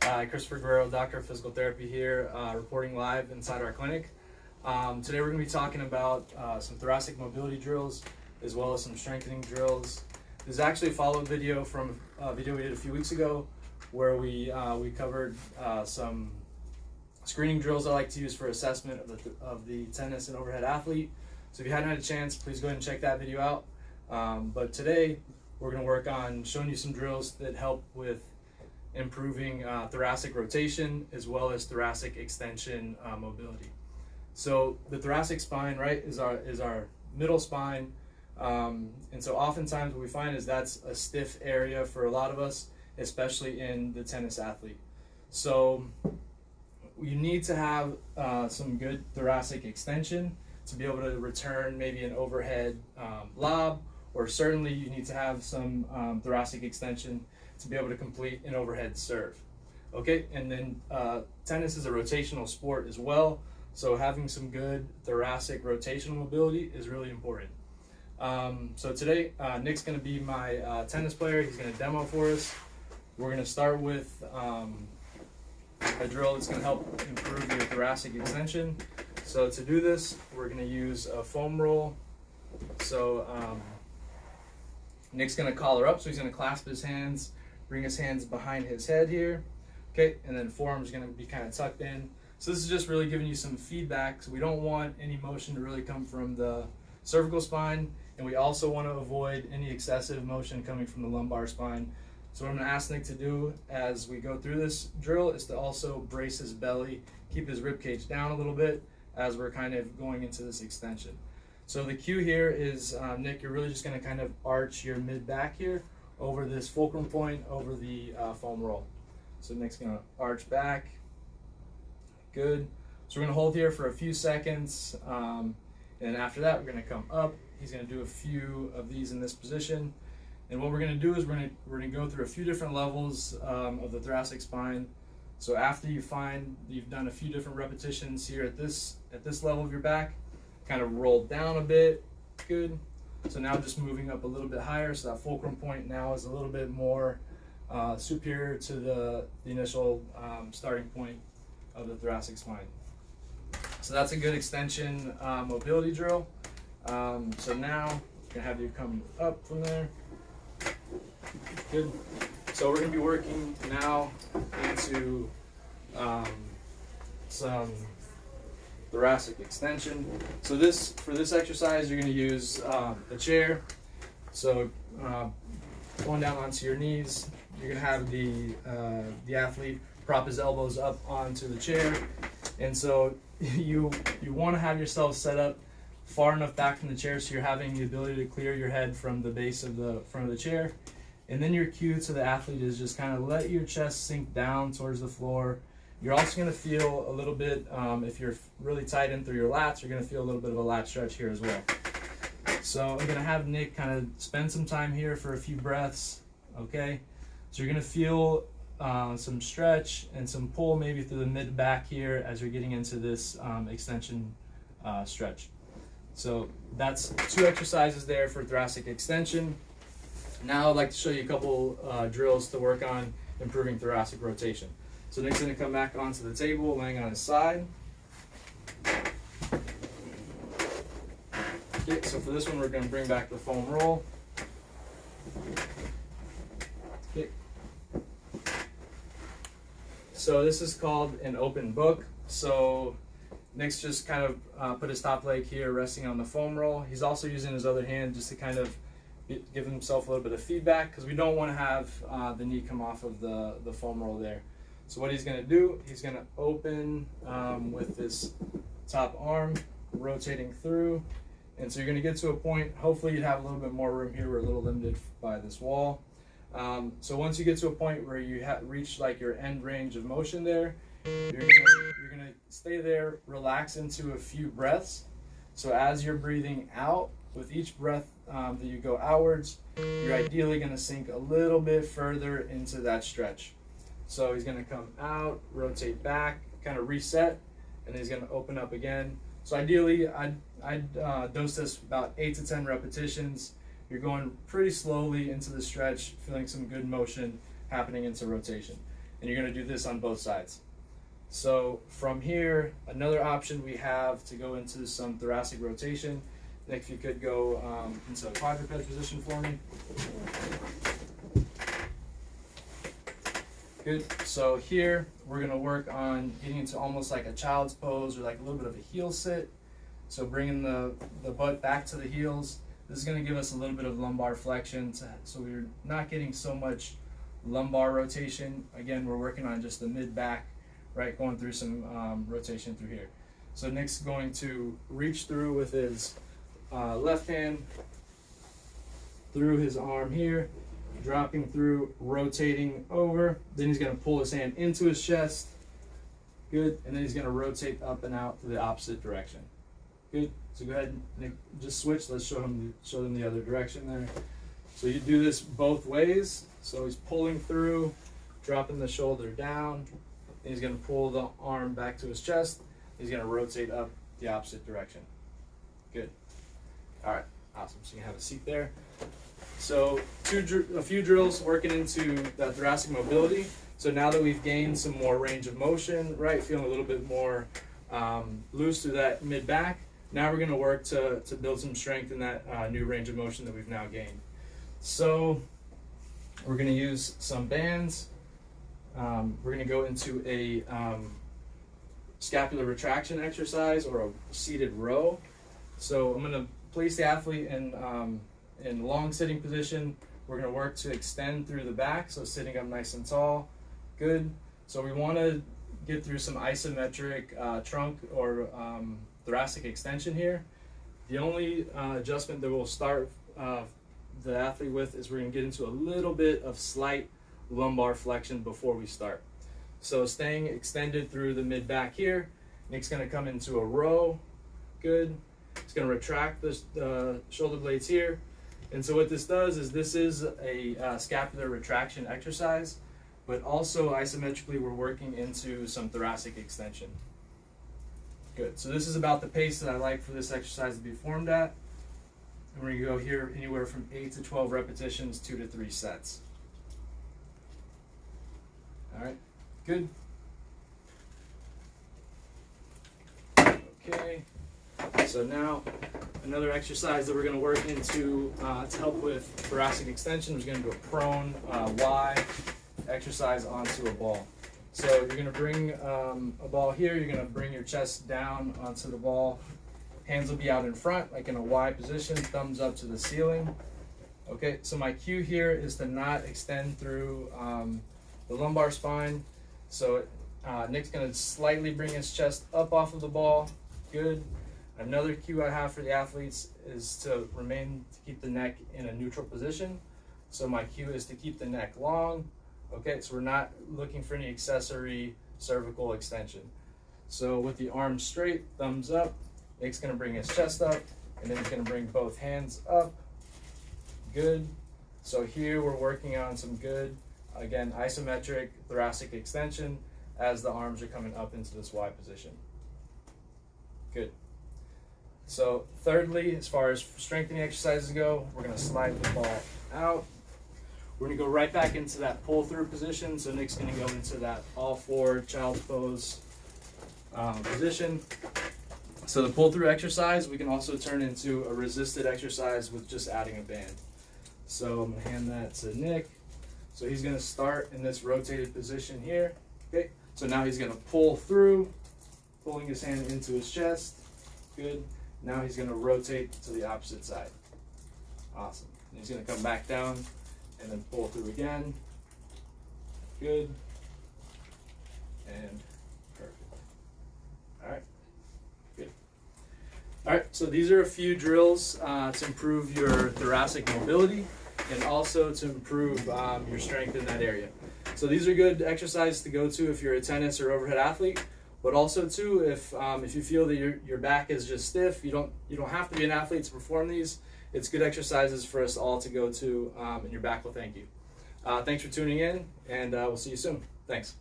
Christopher Guerrero, Doctor of Physical Therapy here, reporting live inside our clinic. Today we're going to be talking about some thoracic mobility drills as well as some strengthening drills. This is actually a follow-up video from a video we did a few weeks ago where we covered some screening drills I like to use for assessment of the tennis and overhead athlete. So if you hadn't had a chance, please go ahead and check that video out. But today we're going to work on showing you some drills that help with improving thoracic rotation as well as thoracic extension mobility. So the thoracic spine, right, is our middle spine, and so oftentimes what we find is that's a stiff area for a lot of us, especially in the tennis athlete. So you need to have some good thoracic extension to be able to return maybe an overhead lob, or certainly you need to have some thoracic extension to be able to complete an overhead serve. Okay, and then tennis is a rotational sport as well, so having some good thoracic rotational mobility is really important. So today, Nick's going to be my tennis player. He's going to demo for us. We're going to start with a drill that's going to help improve your thoracic extension. So to do this, we're going to use a foam roll. So Nick's going to collar up, so he's going to clasp his hands, bring his hands behind his head here. Okay, and then forearm's going to be kind of tucked in. So this is just really giving you some feedback. So we don't want any motion to really come from the cervical spine, and we also want to avoid any excessive motion coming from the lumbar spine. So what I'm going to ask Nick to do as we go through this drill is to also brace his belly, keep his rib cage down a little bit as we're kind of going into this extension. So the cue here is, Nick, you're really just going to kind of arch your mid back here over this fulcrum point over the foam roll. So Nick's going to arch back. Good. So we're going to hold here for a few seconds, and then after that we're going to come up. He's going to do a few of these in this position. And what we're going to do is we're going to go through a few different levels of the thoracic spine. So after you find you've done a few different repetitions here at this level of your back, kind of roll down a bit. Good. So now just moving up a little bit higher, so that fulcrum point now is a little bit more superior to the initial starting point of the thoracic spine. So that's a good extension mobility drill. So now I'm going to have you come up from there. Good. So we're going to be working now into some thoracic extension. So for this exercise, you're going to use a chair. So going down onto your knees, you're going to have the athlete prop his elbows up onto the chair, and so you want to have yourself set up far enough back from the chair so you're having the ability to clear your head from the base of the front of the chair. And then your cue to the athlete is just kind of let your chest sink down towards the floor. You're also going to feel a little bit, if you're really tight in through your lats, you're going to feel a little bit of a lat stretch here as well. So I'm going to have Nick kind of spend some time here for a few breaths. Okay, so you're going to feel some stretch and some pull maybe through the mid back here as you're getting into this extension stretch. So that's 2 exercises there for thoracic extension. Now I'd like to show you a couple drills to work on improving thoracic rotation. So Nick's going to come back onto the table, laying on his side. Okay, so for this one we're going to bring back the foam roll. Okay. So this is called an open book. So Nick's just kind of put his top leg here resting on the foam roll. He's also using his other hand just to kind of give himself a little bit of feedback, because we don't want to have the knee come off of the foam roll there. So what he's going to do, he's going to open with this top arm, rotating through. And so you're going to get to a point, hopefully you'd have a little bit more room here. We're a little limited by this wall. So once you get to a point where you reach like your end range of motion there, you're going to stay there, relax into a few breaths. So as you're breathing out, with each breath that you go outwards, you're ideally going to sink a little bit further into that stretch. So he's going to come out, rotate back, kind of reset, and then he's going to open up again. So ideally, I'd dose this about 8 to 10 repetitions. You're going pretty slowly into the stretch, feeling some good motion happening into rotation. and you're going to do this on both sides. So from here, another option we have to go into some thoracic rotation. Nick, if you could go into a quadruped position for me. Good. So here we're going to work on getting into almost like a child's pose, or like a little bit of a heel sit. So bringing the butt back to the heels. This is going to give us a little bit of lumbar flexion, so we're not getting so much lumbar rotation. Again, we're working on just the mid-back, right, going through some rotation through here. So Nick's going to reach through with his left hand through his arm here, dropping through, rotating over. Then he's going to pull his hand into his chest. Good. And then he's going to rotate up and out to the opposite direction. Good. So go ahead, Nick, just switch. Let's show them the other direction there. So you do this both ways. So he's pulling through, dropping the shoulder down. And he's going to pull the arm back to his chest. He's going to rotate up the opposite direction. Good. All right. Awesome. So you can have a seat there. So a few drills working into that thoracic mobility. So now that we've gained some more range of motion, right, feeling a little bit more loose through that mid-back, now we're going to work to build some strength in that new range of motion that we've now gained. So we're going to use some bands. We're going to go into a scapular retraction exercise, or a seated row. So I'm going to place the athlete in long sitting position. We're going to work to extend through the back, so sitting up nice and tall. Good. So we want to get through some isometric trunk or thoracic extension here. The only adjustment that we'll start the athlete with is we're going to get into a little bit of slight lumbar flexion before we start. So staying extended through the mid-back here. Nick's going to come into a row. Good. It's going to retract the shoulder blades here. And so what this does is this is a scapular retraction exercise, but also isometrically we're working into some thoracic extension. Good. So this is about the pace that I like for this exercise to be formed at. And we're going to go here anywhere from 8 to 12 repetitions, 2 to 3 sets. All right. Good. Okay. So now another exercise that we're going to work into to help with thoracic extension. We're going to go prone Y exercise onto a ball. So you're going to bring a ball here. You're going to bring your chest down onto the ball. Hands will be out in front, like in a Y position, thumbs up to the ceiling. Okay, so my cue here is to not extend through the lumbar spine. So Nick's going to slightly bring his chest up off of the ball. Good. Another cue I have for the athletes is to keep the neck in a neutral position. So my cue is to keep the neck long. Okay, so we're not looking for any accessory cervical extension. So with the arms straight, thumbs up, Nick's going to bring his chest up, and then he's going to bring both hands up. Good. So here we're working on some good, again, isometric thoracic extension as the arms are coming up into this Y position. Good. So thirdly, as far as strengthening exercises go, we're going to slide the ball out. We're going to go right back into that pull-through position. So Nick's going to go into that all-four child's pose position. So the pull-through exercise, we can also turn into a resisted exercise with just adding a band. So I'm going to hand that to Nick. So he's going to start in this rotated position here. Okay. So now he's going to pull through, pulling his hand into his chest. Good. Now he's going to rotate to the opposite side. Awesome. And he's going to come back down and then pull through again. Good. And perfect. All right. Good. All right. So these are a few drills to improve your thoracic mobility and also to improve your strength in that area. So these are good exercises to go to if you're a tennis or overhead athlete. But also too, if you feel that your back is just stiff, you don't have to be an athlete to perform these. It's good exercises for us all to go to, and your back will thank you. Thanks for tuning in, and we'll see you soon. Thanks.